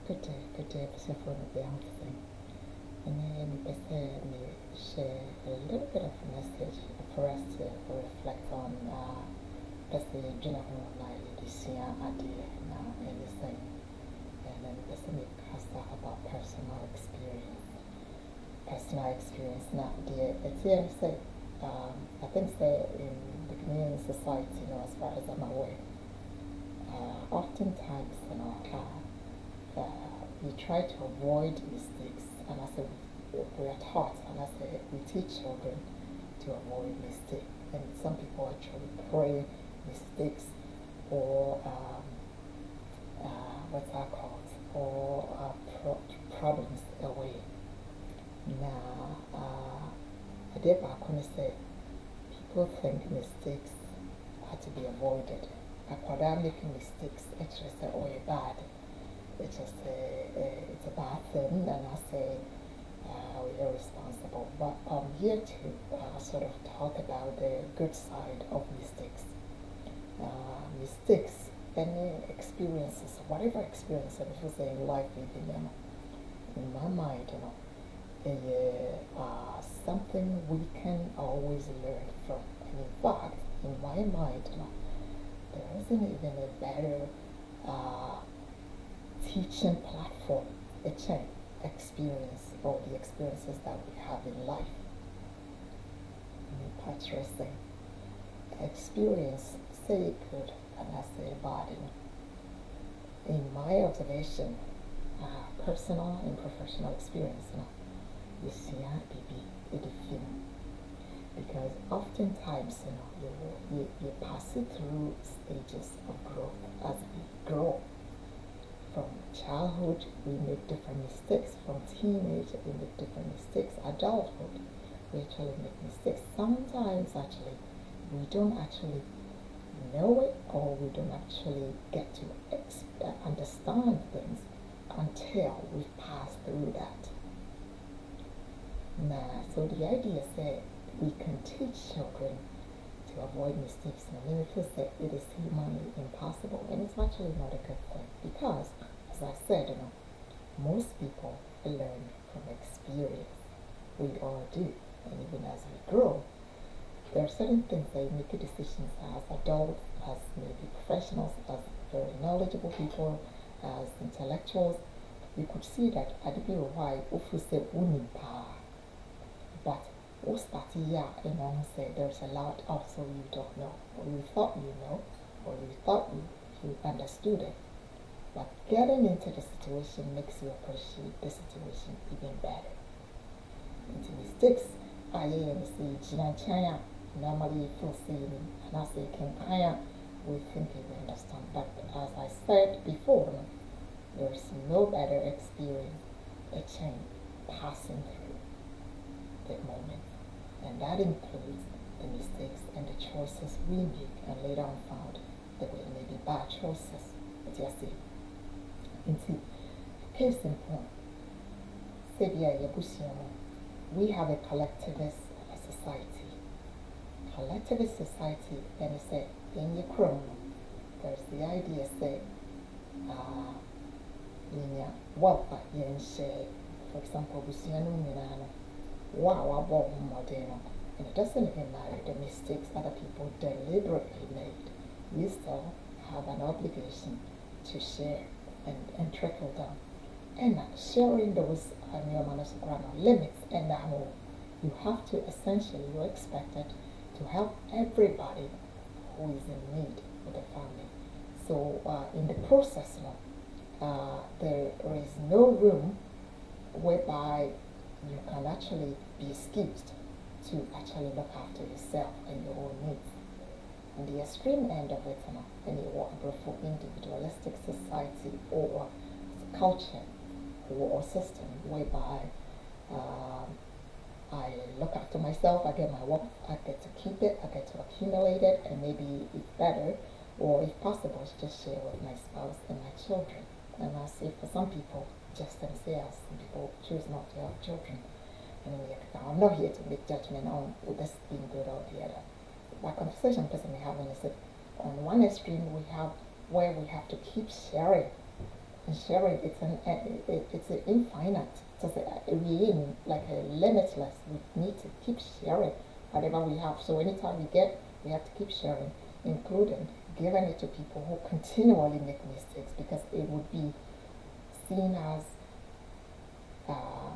Good day, for the thing. And then share a little bit of a message for us to reflect on the general this year idea now and the same. And then person has about personal experience. Personal experience now it's here to say I think that in the Ghanaian society, as far as I'm aware, oftentimes, we try to avoid mistakes, and I say we are taught, and I say we teach children to avoid mistakes, and some people actually pray mistakes or what's that called, or problems away. Now, I did back when I say people think mistakes are to be avoided. Akwadaa making mistakes, it's just oh, you're bad. It's just it's a bad thing, and I say we're irresponsible. But I'm here to sort of talk about the good side of mistakes. Mistakes, any experiences, whatever experience, if you say in life, in my mind, something we can always learn from. And in fact, in my mind, there isn't even a better teaching platform, a chain experience, or the experiences that we have in life. Interesting. Experience, say good, and I say bad. In my observation, personal and professional experience, you see, because oftentimes, you pass it through stages of growth as we grow. From childhood, we make different mistakes. From teenage, we make different mistakes. Adulthood, we actually make mistakes. Sometimes, actually, we don't actually know it, or we don't actually get to understand things until we've passed through that. So the idea is that we can teach children to avoid mistakes. And many people say it is humanly impossible, and it's actually not a good thing because, as I said, most people learn from experience. We all do, and even as we grow, there are certain things that you make decisions as adults, as maybe professionals, as very knowledgeable people, as intellectuals. You could see that at the why if say but who started here and on said there's a lot also you don't know, or you thought you know, or you thought you understood it. But getting into the situation makes you appreciate the situation even better. Into mistakes, I am see China normally feel seeing and I say can we think we understand. But as I said before, there's no better experience a change passing through the moment. And that includes the mistakes and the choices we make and later on found that they may be bad choices. But you see, into case in point, we have a collectivist society. Collectivist society, and it's a in your chrome, there's the idea say linear wealth share. For example, wow, and it doesn't even matter the mistakes other people deliberately made. You still have an obligation to share and trickle down. And sharing those limits, and you have to essentially, you're expected to help everybody who is in need with the family. So in the process, there is no room whereby you can actually be excused to actually look after yourself and your own needs. And the extreme end of it, any for individualistic society or culture or system whereby I look after myself, I get my work, I get to keep it, I get to accumulate it, and maybe it's better, or if possible, just share with my spouse and my children. And I say for some people, just themselves, some people choose not to have children. Anyway, I'm not here to make judgment on this being good or the other. My conversation personally having is that on one extreme we have where we have to keep sharing And sharing, it's an infinite. It's like a limitless. We need to keep sharing whatever we have. So anytime we get, we have to keep sharing, including giving it to people who continually make mistakes, because it would be seen as uh,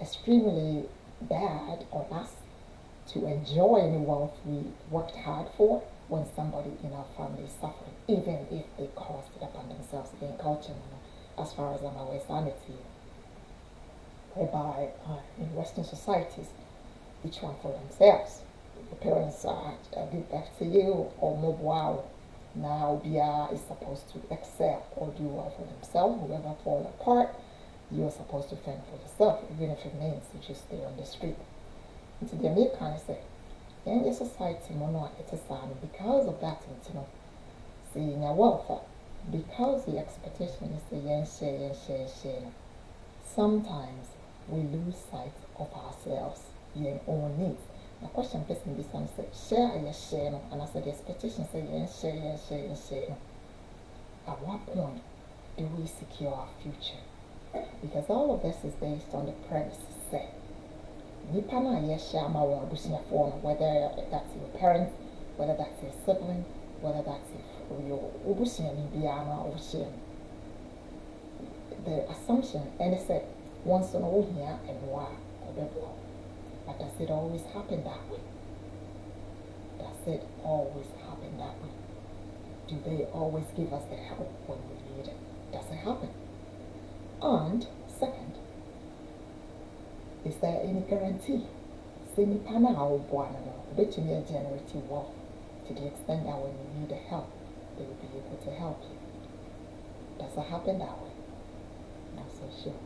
extremely bad on us to enjoy any wealth we worked hard for when somebody in our family is suffering, even if they caused it upon themselves. In culture, as far as I'm aware, sanity, whereby in Western societies, each one for themselves. Your parents give birth to you, or more wow. Now, Bia is supposed to excel or do well for themselves. Whoever fall apart, you're supposed to fend for yourself, even if it means you just stay on the street. Nti deɛ meka ne sɛ yɛnyɛ society mu no a ɛte saa no, because of that nti no sɛ yɛnya wealth a, because the expectation is sɛ yɛnhyɛ no, sometimes we lose sight of ourselves, yɛn own needs. Na question person bisa no sɛ share a yɛhyɛ no, anaasɛ the expectation sɛ yɛnhyɛ no, at what point do we secure our future? Because all of this is based on the premise set. Nipa na yɛhyɛ ama wɔn abusuafoɔ no, whether that's your parents, whether that's your sibling, whether that's your obusuani biara na ɔhyɛ no. The assumption ɛne sɛ wɔn nso no wɔhia ɛnoa a ɔbɛboa. But does it always happen that way? Does it always happen that way? Do they always give us the help when we need it? Does it happen? And second, is there any guarantee? Say nipa na a ɔboa no no, ɔbɛtumi generate wealth to the extent that when you need the help, they will be able to help you. Does it happen that way? Not so sure.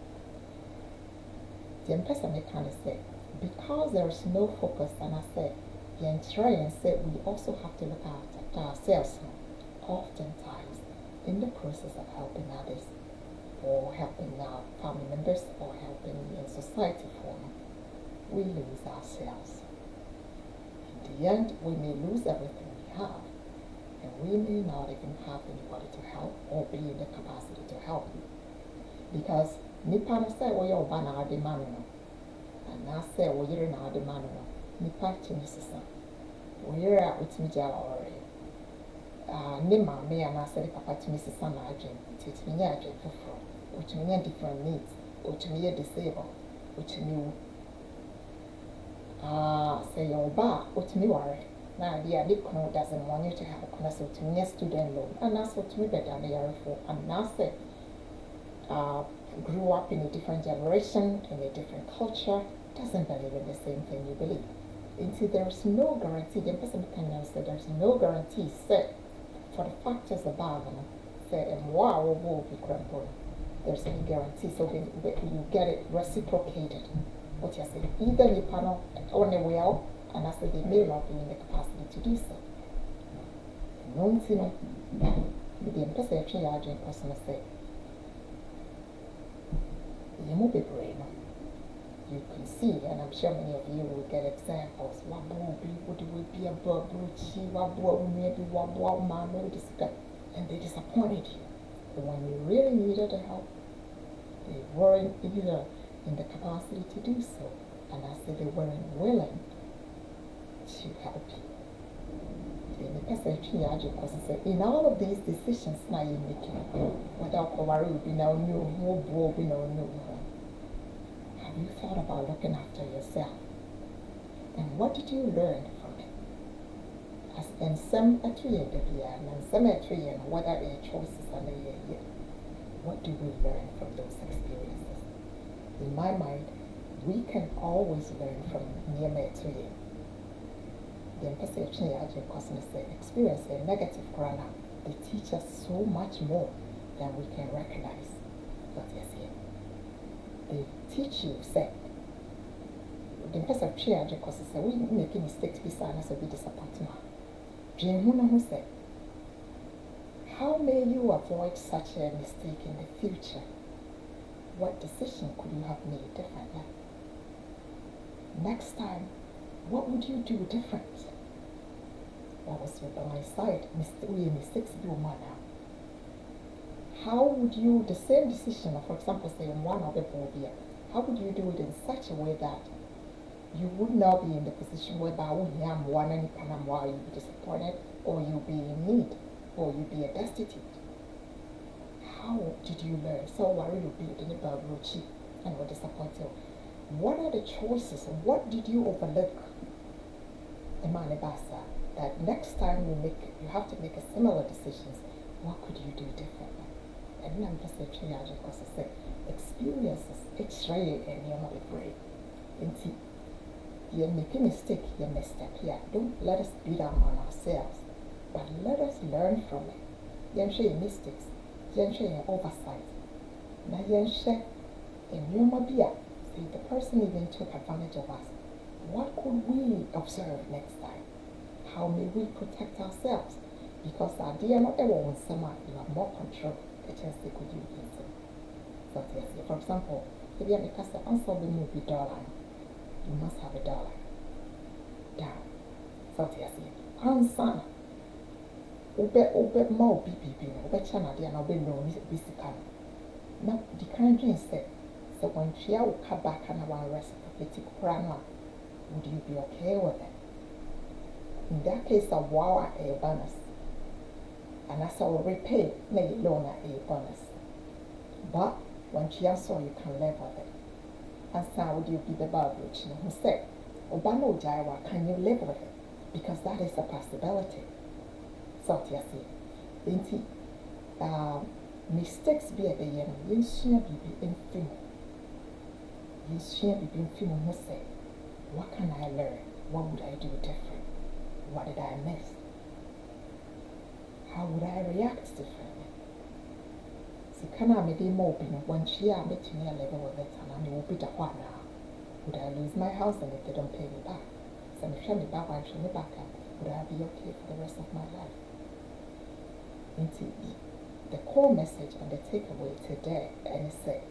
The person may kind of say, because there is no focus, and I said, and said we also have to look after ourselves oftentimes in the process of helping others, or helping our family members, or helping in society form, we lose ourselves. In the end, we may lose everything we have, and we may not even have anybody to help or be in the capacity to help. Because nipa no sɛ wɔyɛ ɔba na ade ma no no, anaasɛ wɔyere na ade ma no no, nipa tumi sesa. Wɔyere a otumi gya ɔre, ne maame anaasɛ ne papa tumi sesa n'adwene, nti otumi nyɛ adwene foforɔ, otumi nyɛ different needs, otumi yɛ disabled, otumi wu. Sɛ yɛ ɔba a otumi ware, na adeɛ a ne kunu doesn't want you to help, na sɛ otumi nyɛ student loan, anaasɛ otumi bɛda ne yarefo, anaasɛ grew up in a different generation, in a different culture, doesn't believe in the same thing you believe. Until there's no guarantee, the person can now say there's no guarantee set for the factors above, say, and wow, will be crumbled. There's any guarantee, so you get it reciprocated. What you say, either you panel on the well, and I said they may not be in the capacity to do so. No, the person actually arguing person say, you can see, and I'm sure many of you will get examples. And they disappointed you. But when you really needed the help, they weren't either in the capacity to do so, and I said they weren't willing to help you. In all of these decisions now you're making, without worry, have you thought about looking after yourself? And what did you learn from it? As in some and some whether your choices are made, what do we learn from those experiences? In my mind, we can always learn from near material. The perception experience a negative ground, they teach us so much more than we can recognize. What is here? They teach you, say, the perception we make mistakes beside us will be disappointing. Who said, how may you avoid such a mistake in the future? What decision could you have made differently? Next time, what would you do different? That was by my side. Mistakes do matter. how would you, the same decision, for example, say in one other phobia, how would you do it in such a way that you would not be in the position whereby you'll be disappointed, or you'll be in need, or you'll be destitute? How did you learn? So worry you'll be in the Ruchi and were disappointed. What are the choices? What did you overlook, Imani Basa, that next time you have to make a similar decisions, what could you do differently? And I'm just a triage because I say experiences, it's rare and you're not afraid. You make a mistake, you messed up here. Don't let us beat down on ourselves, but let us learn from it. You share your mistakes, you share your oversight. Now you share in your mobile. See, the person even took advantage of us. What could we observe next time? How may we protect ourselves? Because our dear not everyone summer, you have more control. The chance they could use it. So for example, if you have a custom answer the movie dollar, you must have $1 down. So answer Obe more BPP, Obe China, and Obe loan is physical. Now the country said, so when she will come back and I want reciprocity crana, would you be okay with it? In that case, a wow a bonus. And I saw repay may loan a bonus. But when she saw you can live with it. And so would you be the beverage who said, Obano Jaiwa, can you live with it? Because that is a possibility. So yes, mistakes be at the end, you shouldn't be in film. You shouldn't be in film who say, what can I learn? What would I do different? What did I miss? How would I react differently? So can I make more when she are making me a level with it and I will be the one now? Would I lose my house and if they don't pay me back? So if me back, I'm me back up. Would I be okay for the rest of my life? Into the core message and the takeaway today, and it said,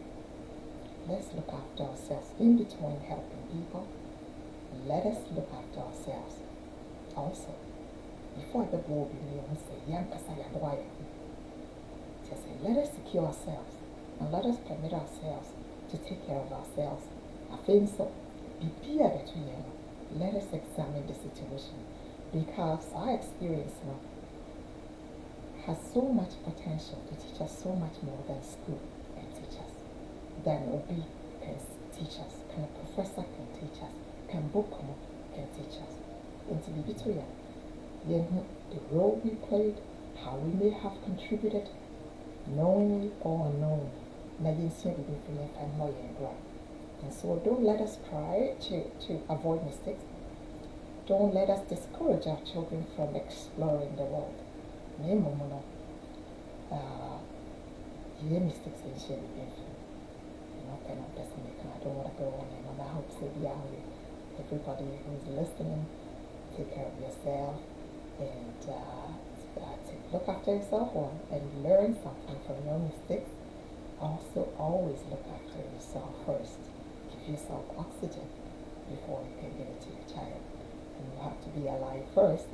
let's look after ourselves in between helping people. Let us look after ourselves. Also, before the board be me and say, young Kasaya boy, just say, let us secure ourselves and let us permit ourselves to take care of ourselves. I think so. Be peer between you. Let us examine the situation because our experience now has so much potential to teach us so much more than school can teach us, than OB can teach us, can a professor can teach us, can book can teach us. And to be between the role we played, how we may have contributed, knowingly or unknowingly. And so don't let us try to avoid mistakes. Don't let us discourage our children from exploring the world. Mistakes in share I don't want to go on and I hope to be out here. Everybody who's listening, take care of yourself and look after yourself and learn something from your mistakes. Also, always look after yourself first. Give yourself oxygen before you can give it to your child. And you have to be alive first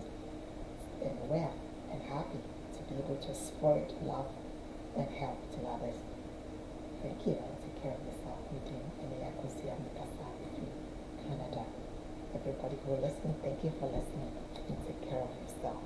and well and happy to be able to spread love and help to others. Thank you. Take care of yourself. Canada. Everybody who is listening, thank you for listening and take care of yourself.